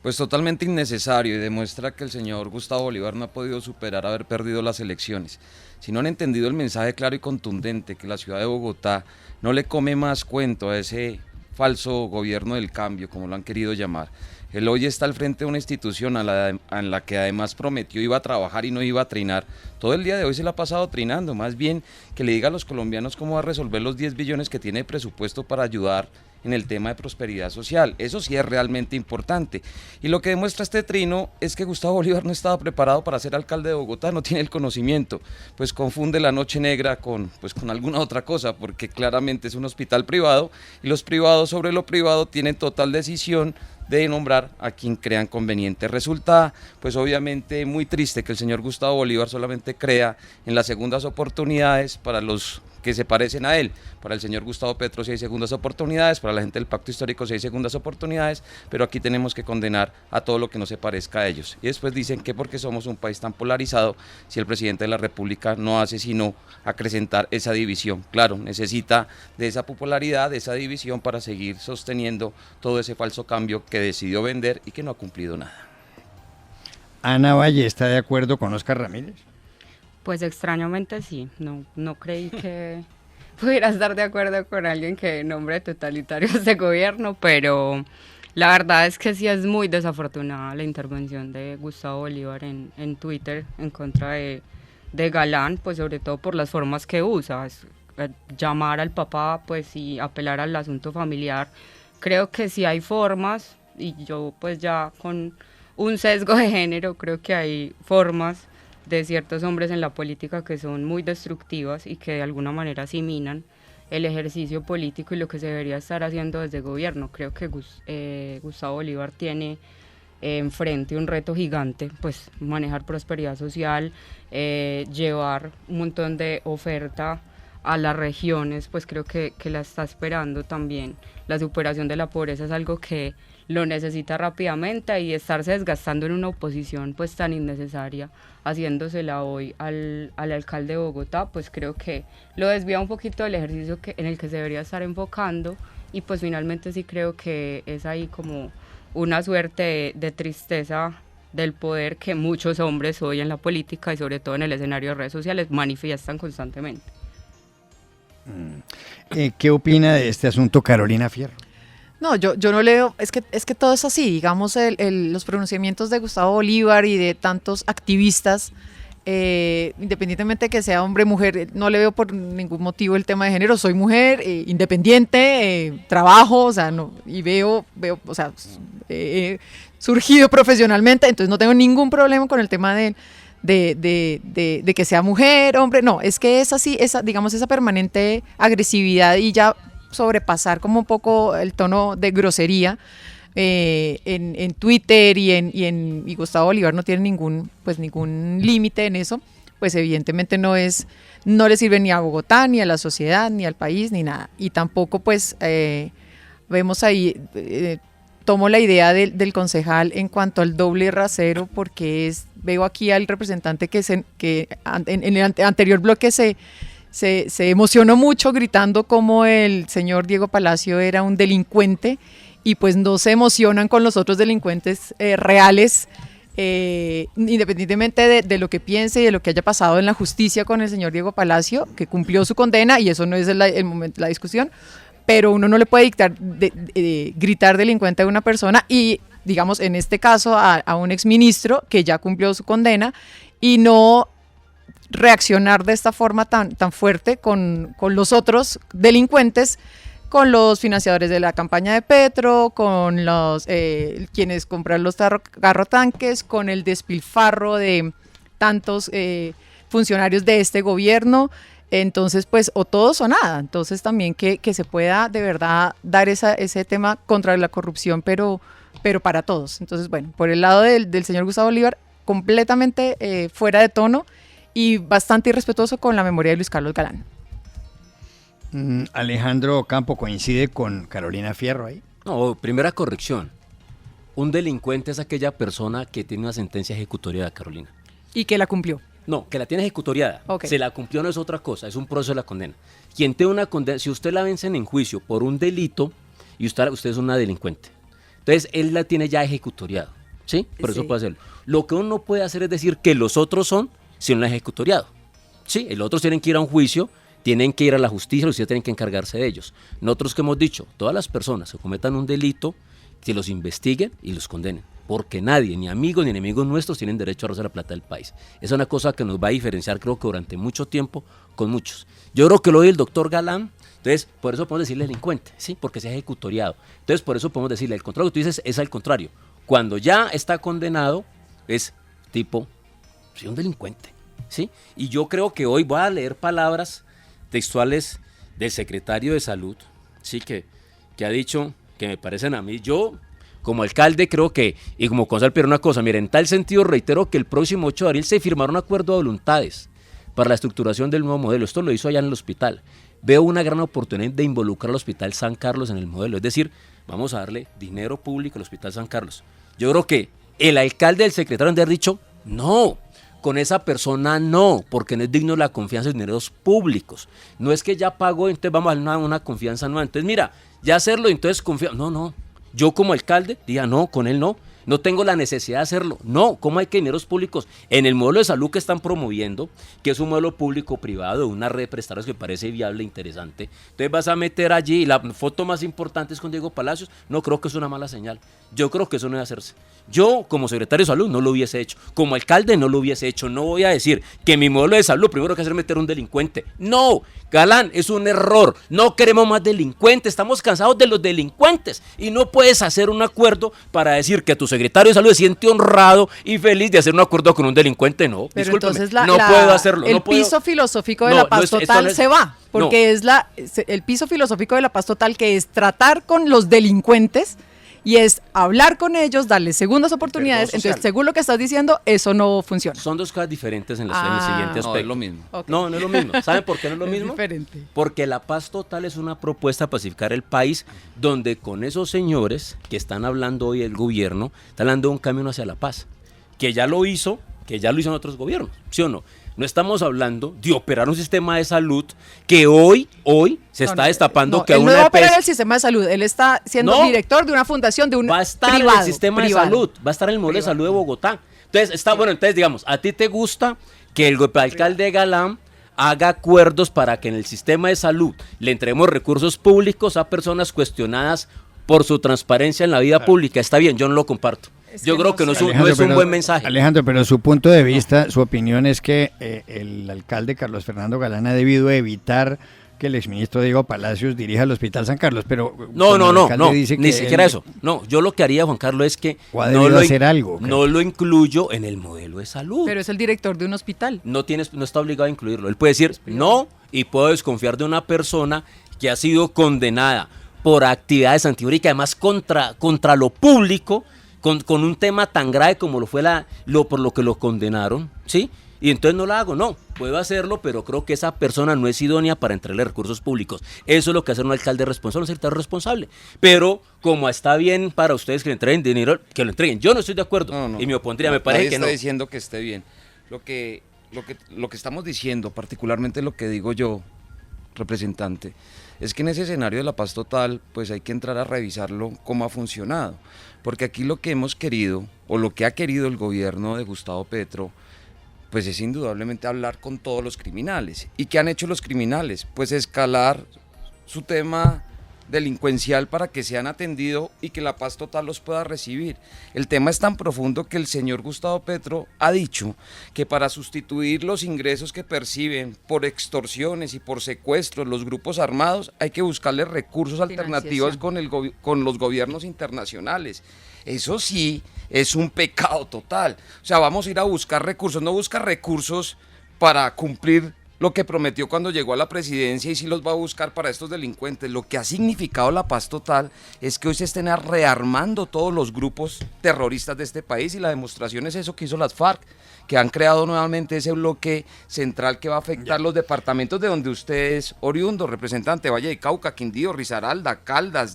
S7: Pues totalmente innecesario, y demuestra que el señor Gustavo Bolívar no ha podido superar haber perdido las elecciones. Si no han entendido el mensaje claro y contundente que la ciudad de Bogotá no le come más cuento a ese falso gobierno del cambio, como lo han querido llamar. Él hoy está al frente de una institución en la que además prometió iba a trabajar y no iba a trinar. Todo el día de hoy se la ha pasado trinando, más bien que le diga a los colombianos cómo va a resolver los 10 billones que tiene de presupuesto para ayudar en el tema de prosperidad social. Eso sí es realmente importante. Y lo que demuestra este trino es que Gustavo Bolívar no estaba preparado para ser alcalde de Bogotá, no tiene el conocimiento, pues confunde la noche negra con alguna otra cosa, porque claramente es un hospital privado y los privados sobre lo privado tienen total decisión de nombrar a quien crean conveniente. Resulta, pues obviamente, muy triste que el señor Gustavo Bolívar solamente crea en las segundas oportunidades para los que se parecen a él. Para el señor Gustavo Petro sí hay segundas oportunidades, para la gente del Pacto Histórico sí hay segundas oportunidades, pero aquí tenemos que condenar a todo lo que no se parezca a ellos. Y después dicen que porque somos un país tan polarizado, si el presidente de la República no hace sino acrecentar esa división. Claro, necesita de esa popularidad, de esa división para seguir sosteniendo todo ese falso cambio que decidió vender y que no ha cumplido nada.
S3: Ana Valle, ¿está de acuerdo con Óscar Ramírez?
S5: Pues extrañamente sí, no creí que pudiera estar de acuerdo con alguien que nombre totalitario a este gobierno, pero La verdad es que sí es muy desafortunada la intervención de Gustavo Bolívar en Twitter en contra de Galán, pues sobre todo por las formas que usa, llamar al papá pues y apelar al asunto familiar. Creo que sí hay formas, y yo pues ya con un sesgo de género creo que hay formas de ciertos hombres en la política que son muy destructivas y que de alguna manera sí minan el ejercicio político y lo que se debería estar haciendo desde gobierno. Creo que Gustavo Bolívar tiene enfrente un reto gigante, pues manejar prosperidad social, llevar un montón de oferta a las regiones, pues creo que la está esperando también. La superación de la pobreza es algo que lo necesita rápidamente, y estarse desgastando en una oposición pues tan innecesaria, haciéndosela hoy al alcalde de Bogotá, pues creo que lo desvía un poquito del ejercicio en el que se debería estar enfocando, y pues finalmente sí creo que es ahí como una suerte de tristeza del poder que muchos hombres hoy en la política y sobre todo en el escenario de redes sociales manifiestan constantemente.
S3: ¿Qué opina de este asunto Carolina Fierro?
S4: No, yo no leo, es que todo es así, digamos, los pronunciamientos de Gustavo Bolívar y de tantos activistas, independientemente de que sea hombre o mujer, no le veo por ningún motivo el tema de género. Soy mujer, independiente, trabajo, o sea, no, y veo, o sea, he surgido profesionalmente, entonces no tengo ningún problema con el tema de que sea mujer, hombre, no, es que es así, digamos, esa permanente agresividad y ya sobrepasar como un poco el tono de grosería en Twitter y Gustavo Bolívar no tiene ningún límite en eso, pues evidentemente no le sirve ni a Bogotá, ni a la sociedad, ni al país, ni nada. Y tampoco pues vemos ahí, tomo la idea del concejal en cuanto al doble rasero, porque veo aquí al representante que en el anterior bloque se emocionó mucho gritando como el señor Diego Palacio era un delincuente, y pues no se emocionan con los otros delincuentes reales, independientemente de lo que piense y de lo que haya pasado en la justicia con el señor Diego Palacio, que cumplió su condena, y eso no es el momento, la discusión, pero uno no le puede gritar delincuente a una persona, y digamos en este caso a un exministro que ya cumplió su condena, y no reaccionar de esta forma tan fuerte con los otros delincuentes, con los financiadores de la campaña de Petro, con los quienes compran los carrotanques, con el despilfarro de tantos funcionarios de este gobierno. Entonces, pues, o todos o nada. Entonces, también que se pueda de verdad dar ese tema contra la corrupción, pero para todos. Entonces, bueno, por el lado del señor Gustavo Bolívar, completamente fuera de tono y bastante irrespetuoso con la memoria de Luis Carlos Galán.
S3: Alejandro Campo, ¿coincide con Carolina Fierro ahí?
S6: No, primera corrección. Un delincuente es aquella persona que tiene una sentencia ejecutoriada, Carolina.
S4: ¿Y que la cumplió?
S6: No, que la tiene ejecutoriada.
S4: Okay.
S6: Se la cumplió no es otra cosa, es un proceso de la condena. Quien tiene una condena, si usted la vencen en juicio por un delito, y usted es una delincuente, entonces él la tiene ya ejecutoriado, ¿sí? Por eso puede hacerlo. Lo que uno no puede hacer es decir que los otros son si no la ha ejecutoriado. Sí, los otros tienen que ir a un juicio, tienen que ir a la justicia, los justicia tienen que encargarse de ellos. Nosotros que hemos dicho, todas las personas que cometan un delito, que los investiguen y los condenen, porque nadie, ni amigos ni enemigos nuestros, tienen derecho a robar la plata del país. Esa es una cosa que nos va a diferenciar, creo que durante mucho tiempo, con muchos. Yo creo que lo del doctor Galán, entonces, por eso podemos decirle delincuente, ¿sí? Porque se ha ejecutoriado. Entonces, por eso podemos decirle, el contrario que tú dices es al contrario. Cuando ya está condenado, es tipo, soy un delincuente, ¿sí? Y yo creo que hoy voy a leer palabras textuales del secretario de Salud, ¿sí? Que ha dicho, que me parecen a mí, yo como alcalde creo que, y como concejal, pero una cosa, miren, en tal sentido reitero que el próximo 8 de abril se firmará un acuerdo de voluntades para la estructuración del nuevo modelo. Esto lo hizo allá en el hospital. Veo una gran oportunidad de involucrar al Hospital San Carlos en el modelo, es decir, vamos a darle dinero público al Hospital San Carlos. Yo creo que el alcalde y el secretario han de haber dicho, no, con esa persona no, porque no es digno de la confianza de dineros públicos. No es que ya pagó, entonces vamos a dar una confianza nueva. Entonces, mira, ya hacerlo, entonces confía. No. Yo como alcalde diga, no, con él no. no tengo la necesidad de hacerlo. No, ¿cómo hay que dineros públicos? En el modelo de salud que están promoviendo, que es un modelo público-privado, de una red de prestadores que parece viable e interesante, entonces vas a meter allí, la foto más importante es con Diego Palacios, no creo que es una mala señal. Yo creo que eso no debe hacerse. Yo, como secretario de salud, no lo hubiese hecho. Como alcalde, no lo hubiese hecho. No voy a decir que mi modelo de salud, primero que hacer es meter un delincuente. No, Galán, es un error. No queremos más delincuentes. Estamos cansados de los delincuentes. Y no puedes hacer un acuerdo para decir que tu secretario de salud se siente honrado y feliz de hacer un acuerdo con un delincuente. No,
S4: pero
S6: discúlpeme,
S4: entonces
S6: no puedo hacerlo.
S4: El
S6: no puedo.
S4: piso filosófico de la paz total se va. Porque es el piso filosófico de la paz total, que es tratar con los delincuentes y es hablar con ellos, darles segundas oportunidades. Entonces, según lo que estás diciendo, eso no funciona.
S6: Son dos cosas diferentes en el siguiente aspecto.
S7: No, es lo mismo.
S4: Okay.
S6: No es lo mismo. ¿Saben por qué no es lo mismo?
S4: Diferente.
S6: Porque la paz total es una propuesta de pacificar el país, donde con esos señores que están hablando hoy el gobierno, están hablando de un camino hacia la paz, que ya lo hizo en otros gobiernos, ¿sí o no? No estamos hablando de operar un sistema de salud que hoy se está destapando que
S4: él no
S6: una
S4: va a operar el sistema de salud, él está siendo director de una fundación, de un
S6: va a estar
S4: privado,
S6: en el sistema de salud, va a estar en el modelo de salud de Bogotá. Entonces, entonces digamos, ¿a ti te gusta que el alcalde Galán haga acuerdos para que en el sistema de salud le entreguemos recursos públicos a personas cuestionadas por su transparencia en la vida pública? Está bien, yo no lo comparto. Yo creo que no es un buen mensaje.
S3: Alejandro, pero su punto de vista, su opinión es que el alcalde Carlos Fernando Galán ha debido evitar que el exministro Diego Palacios dirija el Hospital San Carlos, pero
S6: no, ni siquiera eso. No, yo lo que haría, Juan Carlos, es que no lo incluyo en el modelo de salud.
S4: Pero es el director de un hospital.
S6: No está obligado a incluirlo. Él puede decir no y puedo desconfiar de una persona que ha sido condenada por actividades antijurídicas, además contra lo público, con un tema tan grave como lo fue por lo que lo condenaron, ¿sí? Y entonces no lo hago, no, puedo hacerlo, pero creo que esa persona no es idónea para entregarle recursos públicos. Eso es lo que hace un alcalde responsable, un secretario responsable. Pero como está bien para ustedes que le entreguen dinero, que lo entreguen. Yo no estoy de acuerdo y me opondría, me parece que no.
S7: Nadie está diciendo que esté bien. Lo que estamos diciendo, particularmente lo que digo yo, representante, es que en ese escenario de la paz total, pues hay que entrar a revisarlo cómo ha funcionado. Porque aquí lo que hemos querido, o lo que ha querido el gobierno de Gustavo Petro, pues es indudablemente hablar con todos los criminales. ¿Y qué han hecho los criminales? Pues escalar su tema delincuencial para que sean atendidos y que la paz total los pueda recibir. El tema es tan profundo que el señor Gustavo Petro ha dicho que para sustituir los ingresos que perciben por extorsiones y por secuestros los grupos armados hay que buscarle recursos alternativos con los gobiernos internacionales. Eso sí es un pecado total. O sea, vamos a ir a buscar recursos, no busca recursos para cumplir lo que prometió cuando llegó a la presidencia y sí los va a buscar para estos delincuentes. Lo que ha significado la paz total es que hoy se estén rearmando todos los grupos terroristas de este país y la demostración es eso que hizo las FARC, que han creado nuevamente ese bloque central que va a afectar los departamentos de donde usted es oriundo, representante, Valle de Cauca, Quindío, Risaralda, Caldas,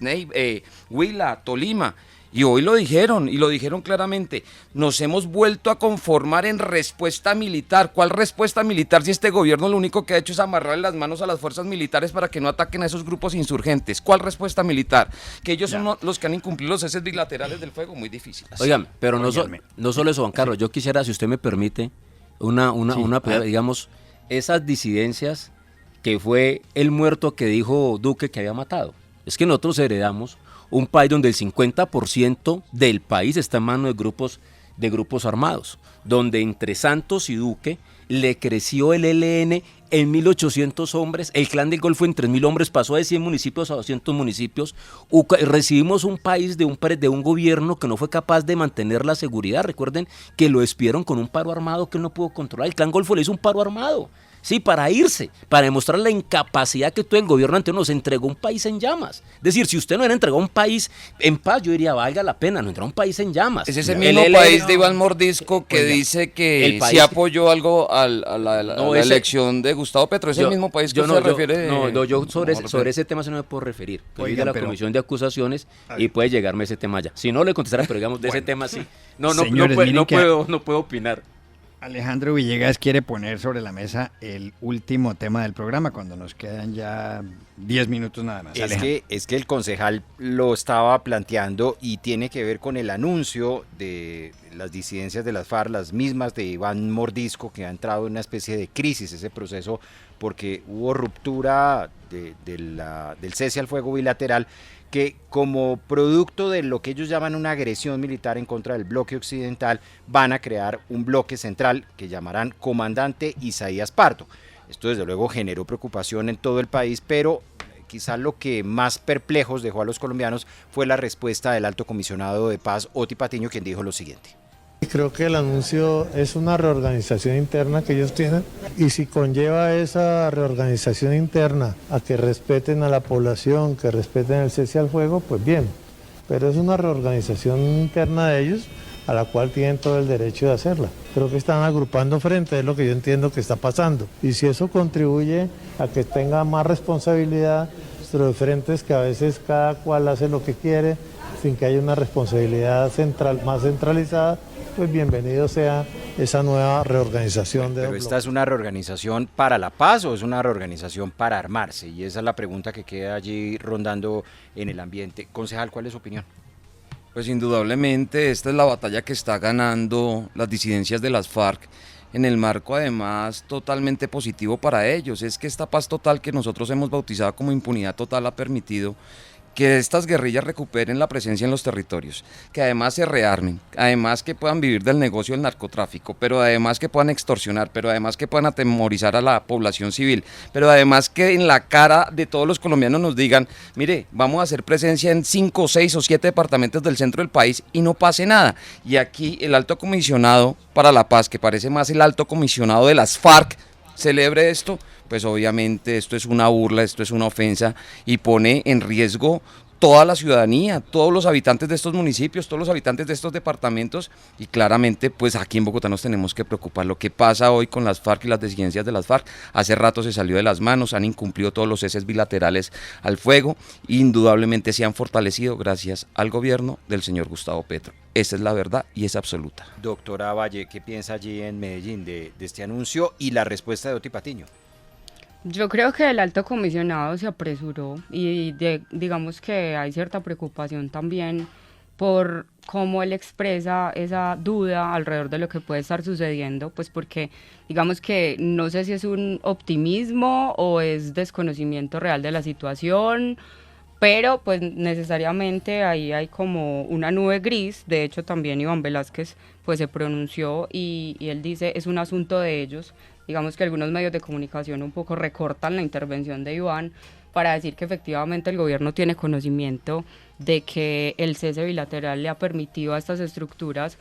S7: Huila, Tolima. Y hoy lo dijeron, y lo dijeron claramente, nos hemos vuelto a conformar en respuesta militar. ¿Cuál respuesta militar si este gobierno lo único que ha hecho es amarrarle las manos a las fuerzas militares para que no ataquen a esos grupos insurgentes? ¿Cuál respuesta militar? Que ellos son los que han incumplido los ceses bilaterales del fuego, muy difícil.
S6: Oigan, pero no solo eso, Juan Carlos, yo quisiera, si usted me permite, digamos, esas disidencias que fue el muerto que dijo Duque que había matado. Es que nosotros heredamos un país donde el 50% del país está en manos de grupos armados, donde entre Santos y Duque le creció el ELN en 1.800 hombres, el Clan del Golfo en 3.000 hombres, pasó de 100 municipios a 200 municipios, recibimos un país de un gobierno que no fue capaz de mantener la seguridad. Recuerden que lo despidieron con un paro armado que él no pudo controlar, el Clan Golfo le hizo un paro armado. Sí, para irse, para demostrar la incapacidad que todo el gobierno anterior nos entregó un país en llamas. Es decir, si usted no hubiera entregado un país en paz, yo diría, valga la pena, no entregó un país en llamas.
S7: Es ese mismo país de Iván Mordisco que dice que sí apoyó algo a la elección de Gustavo Petro. ¿Es el mismo país que se refiere?
S6: Yo sobre ese tema no me puedo referir. Soy de la Comisión de Acusaciones y puede llegarme ese tema ya. Si no, le contestaré, pero digamos, de ese tema sí. No puedo opinar.
S3: Alejandro Villegas quiere poner sobre la mesa el último tema del programa cuando nos quedan ya 10 minutos nada más.
S9: Es que el concejal lo estaba planteando y tiene que ver con el anuncio de las disidencias de las FARC, las mismas de Iván Mordisco, que ha entrado en una especie de crisis ese proceso porque hubo ruptura del cese al fuego bilateral, que como producto de lo que ellos llaman una agresión militar en contra del bloque occidental, van a crear un bloque central que llamarán Comandante Isaías Pardo. Esto desde luego generó preocupación en todo el país, pero quizás lo que más perplejos dejó a los colombianos fue la respuesta del alto comisionado de paz, Oti Patiño, quien dijo lo siguiente.
S11: Creo que el anuncio es una reorganización interna que ellos tienen, y si conlleva esa reorganización interna a que respeten a la población, que respeten el cese al fuego, pues bien, pero es una reorganización interna de ellos a la cual tienen todo el derecho de hacerla. Creo que están agrupando frente, es lo que yo entiendo que está pasando, y si eso contribuye a que tenga más responsabilidad nuestros frentes, que a veces cada cual hace lo que quiere sin que haya una responsabilidad más centralizada, pues bienvenido sea esa nueva reorganización.
S9: Pero esta es una reorganización para la paz o es una reorganización para armarse, y esa es la pregunta que queda allí rondando en el ambiente. Concejal, ¿cuál es su opinión?
S7: Pues indudablemente esta es la batalla que está ganando las disidencias de las FARC, en el marco además totalmente positivo para ellos. Es que esta paz total que nosotros hemos bautizado como impunidad total ha permitido que estas guerrillas recuperen la presencia en los territorios, que además se rearmen, además que puedan vivir del negocio del narcotráfico, pero además que puedan extorsionar, pero además que puedan atemorizar a la población civil, pero además que en la cara de todos los colombianos nos digan, mire, vamos a hacer presencia en 5, 6 o 7 departamentos del centro del país y no pase nada. Y aquí el alto comisionado para la paz, que parece más el alto comisionado de las FARC, celebre esto, pues obviamente esto es una burla, esto es una ofensa y pone en riesgo toda la ciudadanía, todos los habitantes de estos municipios, todos los habitantes de estos departamentos, y claramente pues aquí en Bogotá nos tenemos que preocupar. Lo que pasa hoy con las FARC y las disidencias de las FARC hace rato se salió de las manos, han incumplido todos los ceses bilaterales al fuego, indudablemente se han fortalecido gracias al gobierno del señor Gustavo Petro. Esa es la verdad y es absoluta.
S9: Doctora Valle, ¿qué piensa allí en Medellín de este anuncio y la respuesta de Oti Patiño?
S5: Yo creo que el alto comisionado se apresuró y digamos que hay cierta preocupación también por cómo él expresa esa duda alrededor de lo que puede estar sucediendo, pues porque digamos que no sé si es un optimismo o es desconocimiento real de la situación, pero pues necesariamente ahí hay como una nube gris. De hecho también Iván Velázquez pues se pronunció y él dice es un asunto de ellos. Digamos que algunos medios de comunicación un poco recortan la intervención de Iván para decir que efectivamente el gobierno tiene conocimiento de que el cese bilateral le ha permitido a estas estructuras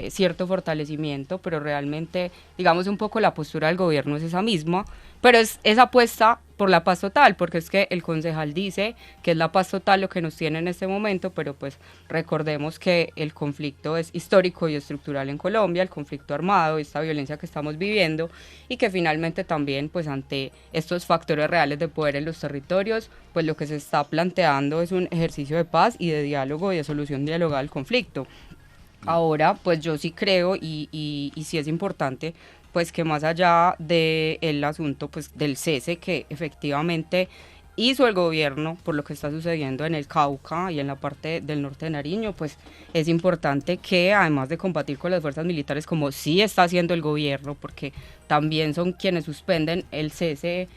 S5: cierto fortalecimiento, pero realmente, digamos, un poco la postura del gobierno es esa misma, pero es esa apuesta por la paz total, porque es que el concejal dice que es la paz total lo que nos tiene en este momento, pero pues recordemos que el conflicto es histórico y estructural en Colombia, el conflicto armado, esta violencia que estamos viviendo, y que finalmente también pues ante estos factores reales de poder en los territorios, pues lo que se está planteando es un ejercicio de paz y de diálogo y de solución dialogada al conflicto. Ahora, pues yo sí creo y sí es importante, pues que más allá del asunto pues del cese que efectivamente hizo el gobierno por lo que está sucediendo en el Cauca y en la parte del norte de Nariño, pues es importante que además de combatir con las fuerzas militares como sí está haciendo el gobierno, porque también son quienes suspenden el cese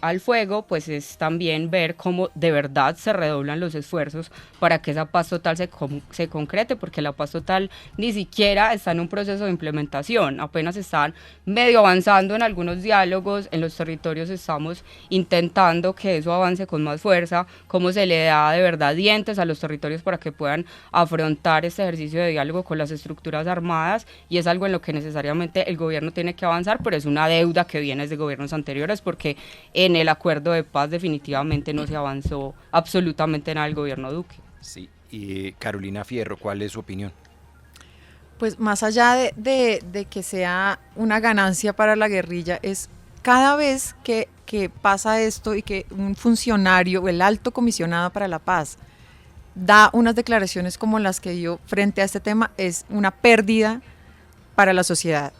S5: al fuego, pues es también ver cómo de verdad se redoblan los esfuerzos para que esa paz total se concrete, porque la paz total ni siquiera está en un proceso de implementación, apenas están medio avanzando en algunos diálogos, en los territorios estamos intentando que eso avance con más fuerza, cómo se le da de verdad dientes a los territorios para que puedan afrontar este ejercicio de diálogo con las estructuras armadas, y es algo en lo que necesariamente el gobierno tiene que avanzar, pero es una deuda que viene desde gobiernos anteriores, porque en el acuerdo de paz definitivamente no se avanzó absolutamente nada el gobierno Duque.
S9: Sí, y Carolina Fierro, ¿cuál es su opinión?
S4: Pues más allá de que sea una ganancia para la guerrilla, es cada vez que pasa esto y que un funcionario, el alto comisionado para la paz, da unas declaraciones como las que dio frente a este tema, es una pérdida para la sociedad.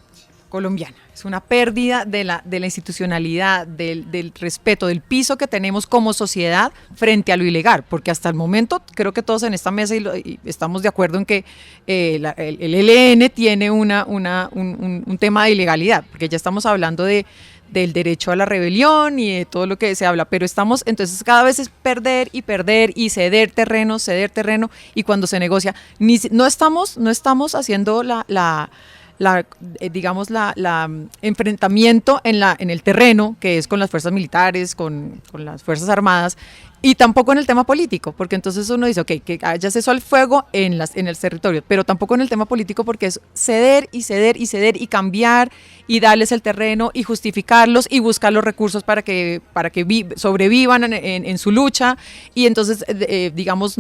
S4: colombiana, es una pérdida de la institucionalidad, del respeto, del piso que tenemos como sociedad frente a lo ilegal, porque hasta el momento creo que todos en esta mesa y estamos de acuerdo en que el ELN tiene un tema de ilegalidad, porque ya estamos hablando del derecho a la rebelión y de todo lo que se habla, pero estamos, entonces cada vez es perder y ceder terreno, y cuando se negocia, no estamos haciendo digamos enfrentamiento en el terreno, que es con las fuerzas militares, con las fuerzas armadas, y tampoco en el tema político, porque entonces uno dice, ok, que haya cesó el fuego en el territorio, pero tampoco en el tema político, porque es ceder y cambiar y darles el terreno y justificarlos y buscar los recursos para que sobrevivan en su lucha, y entonces digamos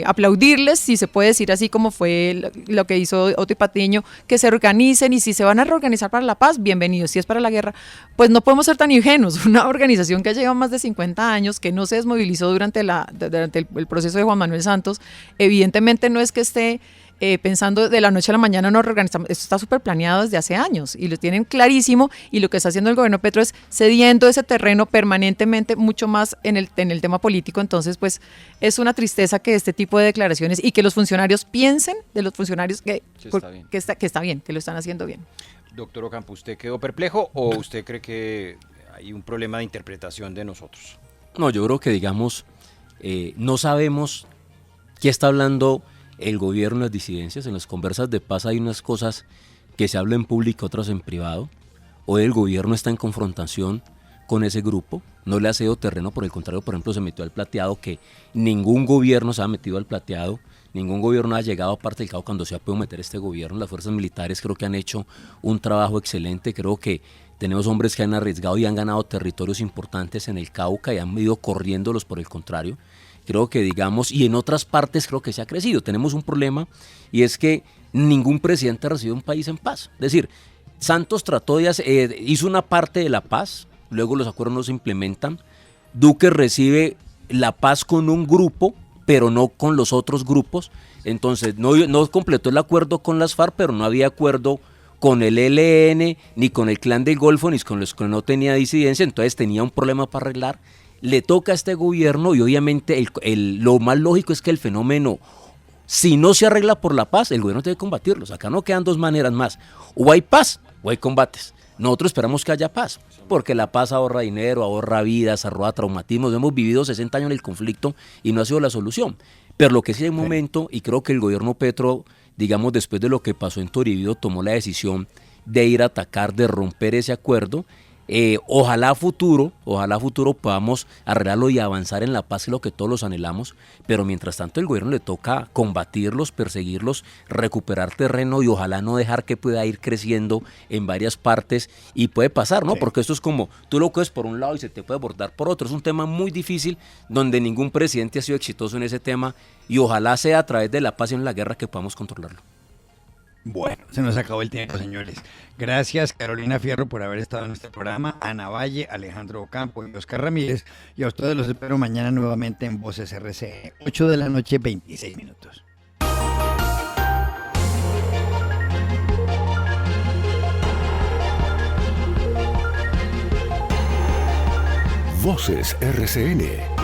S4: aplaudirles, si se puede decir así, como fue lo que hizo Otto y Patiño, que se organicen, y si se van a reorganizar para la paz, bienvenidos. Si es para la guerra, pues no podemos ser tan ingenuos. Una organización que lleva más de 50 años, que no se desmovilizó durante el proceso de Juan Manuel Santos, evidentemente no es que esté pensando de la noche a la mañana nos reorganizamos. Esto está súper planeado desde hace años y lo tienen clarísimo, y lo que está haciendo el gobierno Petro es cediendo ese terreno permanentemente, mucho más en el tema político. Entonces pues es una tristeza que este tipo de declaraciones, y que los funcionarios piensen de los funcionarios que está bien, que lo están haciendo bien.
S9: Doctor Ocampo, ¿usted quedó perplejo o usted cree que hay un problema de interpretación de nosotros?
S6: No, yo creo que digamos, no sabemos qué está hablando el gobierno en las disidencias. En las conversas de paz hay unas cosas que se hablan en público, otras en privado. Hoy el gobierno está en confrontación con ese grupo, no le ha cedido terreno, por el contrario, por ejemplo, se metió al plateado, que ningún gobierno se ha metido al plateado, ningún gobierno ha llegado a parte del Cauca cuando se ha podido meter este gobierno. Las fuerzas militares creo que han hecho un trabajo excelente, creo que tenemos hombres que han arriesgado y han ganado territorios importantes en el Cauca y han ido corriéndolos, por el contrario. Creo que digamos, y en otras partes creo que se ha crecido. Tenemos un problema, y es que ningún presidente ha recibido un país en paz. Es decir, Santos hizo una parte de la paz, luego los acuerdos no se implementan. Duque recibe la paz con un grupo, pero no con los otros grupos. Entonces no completó el acuerdo con las FARC, pero no había acuerdo con el ELN, ni con el Clan del Golfo, ni con los que no tenía disidencia. Entonces tenía un problema para arreglar. Le toca a este gobierno, y obviamente lo más lógico es que el fenómeno, si no se arregla por la paz, el gobierno debe combatirlos. Acá no quedan dos maneras más: o hay paz o hay combates. Nosotros esperamos que haya paz, porque la paz ahorra dinero, ahorra vidas, ahorra traumatismos. Hemos vivido 60 años en el conflicto y no ha sido la solución. Pero lo que sí hay un momento, y creo que el gobierno Petro, digamos, después de lo que pasó en Toribio, tomó la decisión de ir a atacar, de romper ese acuerdo. Ojalá a futuro podamos arreglarlo y avanzar en la paz, es lo que todos los anhelamos, pero mientras tanto el gobierno le toca combatirlos, perseguirlos, recuperar terreno, y ojalá no dejar que pueda ir creciendo en varias partes, y puede pasar, ¿no? Sí. Porque esto es como, tú lo coges por un lado y se te puede bordar por otro. Es un tema muy difícil, donde ningún presidente ha sido exitoso en ese tema, y ojalá sea a través de la paz y en la guerra que podamos controlarlo.
S3: Bueno, se nos acabó el tiempo, señores. Gracias, Carolina Fierro, por haber estado en este programa, Ana Valle, Alejandro Ocampo y Oscar Ramírez, y a ustedes los espero mañana nuevamente en Voces RCN, 8 de la noche, 26 minutos.
S1: Voces RCN.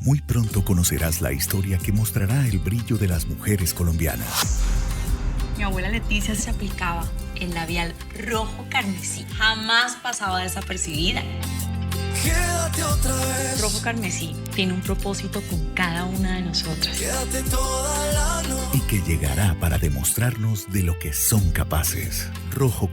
S12: Muy pronto conocerás la historia que mostrará el brillo de las mujeres colombianas.
S13: Mi abuela Leticia se aplicaba el labial rojo carmesí. Jamás pasaba desapercibida.
S14: Quédate otra vez.
S13: Rojo carmesí tiene un propósito con cada una de nosotras.
S14: Quédate toda la noche.
S12: Y que llegará para demostrarnos de lo que son capaces. Rojo